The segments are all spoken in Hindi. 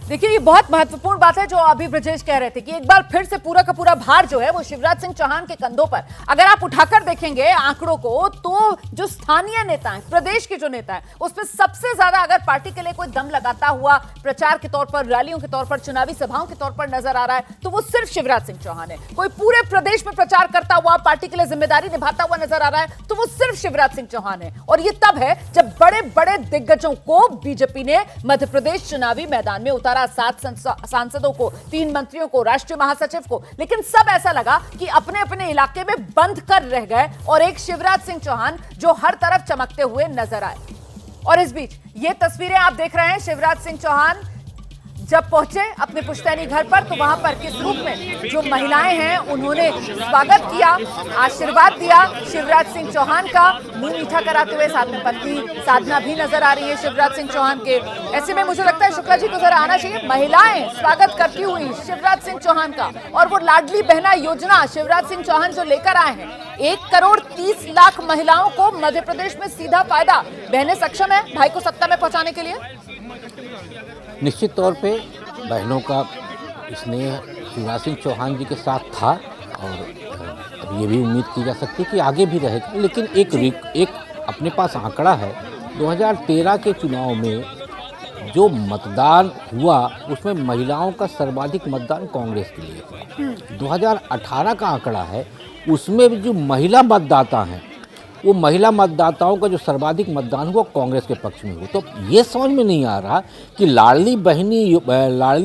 देखिए, ये बहुत महत्वपूर्ण बात है जो अभी ब्रजेश कह रहे थे कि एक बार फिर से पूरा का पूरा भार जो है वो शिवराज सिंह चौहान के कंधों पर। अगर आप उठाकर देखेंगे आंकड़ों को तो जो स्थानीय नेता हैं, प्रदेश के जो नेता हैं, उसमें सबसे ज्यादा अगर पार्टी के लिए कोई दम लगाता हुआ प्रचार के तौर पर, रैलियों के तौर पर, चुनावी सभाओं के तौर पर नजर आ रहा है तो वो सिर्फ शिवराज सिंह चौहान है। कोई पूरे प्रदेश में प्रचार करता हुआ, पार्टी के लिए जिम्मेदारी निभाता हुआ नजर आ रहा है तो वो सिर्फ शिवराज सिंह चौहान है। और ये तब है जब बड़े बड़े दिग्गजों को बीजेपी ने मध्य प्रदेश चुनावी मैदान में उतारा, 7 सांसदों को, 3 मंत्रियों को, राष्ट्रीय महासचिव को, लेकिन सब ऐसा लगा कि अपने अपने इलाके में बंद कर रह गए और एक शिवराज सिंह चौहान जो हर तरफ चमकते हुए नजर आए। और इस बीच ये तस्वीरें आप देख रहे हैं, शिवराज सिंह चौहान जब पहुंचे अपने पुश्तैनी घर पर तो वहां पर किस रूप में जो महिलाएं हैं उन्होंने स्वागत किया, आशीर्वाद दिया शिवराज सिंह चौहान का, मुंह मीठा कराते हुए। साथ में पत्नी साधना भी नजर आ रही है शिवराज सिंह चौहान के। ऐसे में मुझे लगता है शुक्ला जी को जरा आना चाहिए। महिलाएं स्वागत करती हुई शिवराज सिंह चौहान का, और वो लाडली बहना योजना शिवराज सिंह चौहान जो लेकर आए हैं, 1,30,00,000 महिलाओं को मध्य प्रदेश में सीधा फायदा। बहनें सक्षम है भाई को सत्ता में पहुंचाने के लिए। निश्चित तौर पे बहनों का स्नेह शिवराज सिंह चौहान जी के साथ था और अब ये भी उम्मीद की जा सकती है कि आगे भी रहेगा। लेकिन एक अपने पास आंकड़ा है, 2013 के चुनाव में जो मतदान हुआ उसमें महिलाओं का सर्वाधिक मतदान कांग्रेस के लिए हुआ। 2018 का आंकड़ा है, उसमें भी जो महिला मतदाता हैं वो महिला मतदाताओं का जो सर्वाधिक मतदान हुआ कांग्रेस के पक्ष में हुआ। तो ये समझ में नहीं आ रहा कि लाडली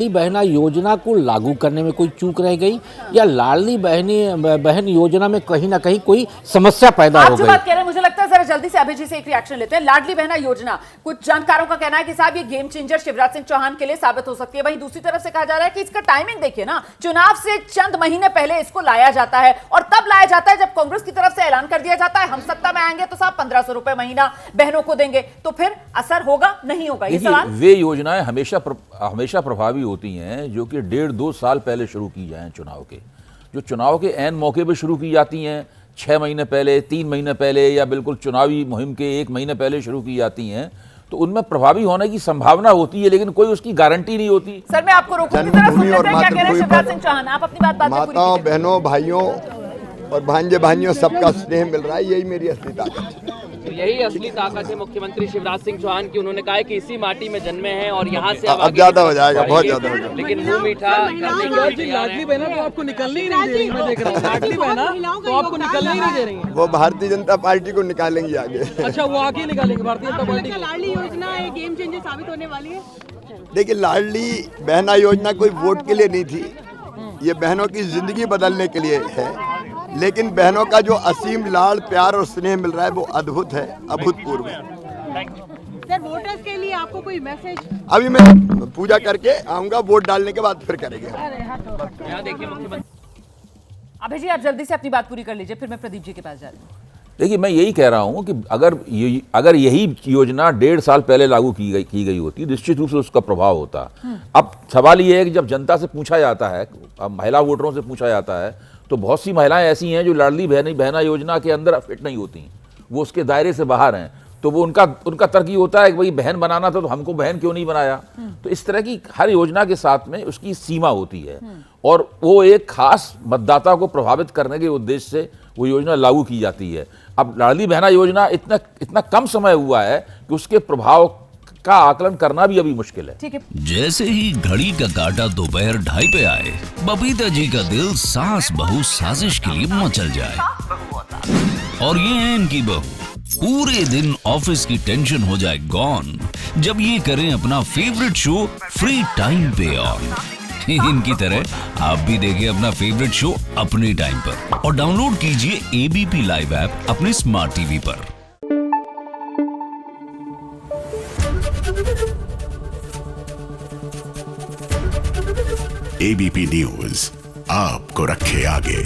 बहना योजना को लागू करने में कोई चूक रह गई या लाडली बहन योजना में कहीं ना कहीं कोई समस्या पैदा हो गई। बात कह रहे हैं, मुझे लगता है जरा जल्दी से अभय जी से एक रिएक्शन लेते हैं। लाडली बहना योजना, कुछ जानकारों का कहना है कि साहब ये गेम चेंजर शिवराज सिंह चौहान के लिए साबित हो सकती है। वहीं दूसरी तरफ से कहा जा रहा है कि इसका टाइमिंग देखिए ना, चुनाव से चंद महीने पहले इसको लाया जाता है और तब लाया जाता है जब कांग्रेस की तरफ से ऐलान कर दिया जाता है हम सत्ता में आएंगे तो साहब 1,500 रुपए महीना बहनों को देंगे। तो फिर असर होगा नहीं होगा, ये सवाल। वे योजनाएं हमेशा प्रभावी होती हैं जो कि 1.5-2 साल पहले शुरू की जाएं। चुनाव के जो चुनाव के ऐन मौके पे शुरू की जाती हैं, 6 महीने पहले, 3 महीने पहले या बिल्कुल चुनावी मुहिम के 1 महीने पहले शुरू की जाती हैं, तो उनमें प्रभावी होने की संभावना होती है लेकिन कोई उसकी गारंटी नहीं होती। सर मैं आपको रोकूंगी, जरा सुन लेते हैं क्या कह रहे हैं शिवराज सिंह चौहान। आप अपनी बात माताओं, बहनों, भाइयों और भांजे भाइयों सबका स्नेह मिल रहा है, यही मेरी असली ताकत है। तो यही असली ताकत है मुख्यमंत्री शिवराज सिंह चौहान की। उन्होंने कहा है कि इसी माटी में जन्मे हैं और यहाँ से अब ज्यादा हो जाएगा, बहुत ज्यादा हो जाएगा। लेकिन मुंह मीठा लाडली बहना तो आपको निकलने ही नहीं दे रही, मैं देख रहा हूँ। लाडली बहना तो आपको निकलने ही नहीं दे रही है। वो भारतीय जनता पार्टी को निकालेंगी आगे। अच्छा, वो आगे निकालेंगे भारतीय जनता पार्टी। लाडली योजना एक गेम चेंजर साबित होने वाली है। देखिए, लाडली बहना योजना कोई वोट के लिए नहीं थी, ये बहनों की जिंदगी बदलने के लिए है। लेकिन बहनों का जो असीम लाड़, प्यार और स्नेह मिल रहा है वो अद्भुत है, अभूतपूर्व है। सर वोटर्स के लिए आपको कोई मैसेज? अभी मैं पूजा करके आऊंगा, वोट डालने के बाद फिर करेंगे। यहाँ देखिए मुख्यमंत्री। अभय जी आप जल्दी से अपनी बात पूरी कर लीजिए, फिर मैं प्रदीप जी के पास जा रही हूँ। देखिए, मैं यही कह रहा हूं कि अगर यही योजना 1.5 साल पहले लागू की गई होती, निश्चित रूप से उसका प्रभाव होता। अब सवाल ये है कि जब जनता से पूछा जाता है, महिला वोटरों से पूछा जाता है, तो बहुत सी महिलाएं ऐसी हैं जो लाडली बहना योजना के अंदर फिट नहीं होती, वो उसके दायरे से बाहर हैं। तो वो उनका तर्क ये होता है कि भाई बहन बनाना था तो हमको बहन क्यों नहीं बनाया। तो इस तरह की हर योजना के साथ में उसकी सीमा होती है और वो एक खास मतदाता को प्रभावित करने के उद्देश्य से वो योजना लागू की जाती है। अब लाडली बहना योजना इतना कम समय हुआ है कि उसके प्रभाव का आकलन करना भी अभी मुश्किल है। ठीक है। जैसे ही घड़ी का काटा दोपहर 2:30 पे आए, बबीता जी का दिल सास बहू साजिश के लिए मचल जाए। और ये है इनकी बहू, पूरे दिन ऑफिस की टेंशन हो जाए गॉन जब ये करें अपना फेवरेट शो फ्री टाइम पे ऑन। इनकी तरह आप भी देखिए अपना फेवरेट शो अपने टाइम पर और डाउनलोड कीजिए एबीपी लाइव ऐप अपने स्मार्ट टीवी पर। एबीपी न्यूज आपको रखे आगे।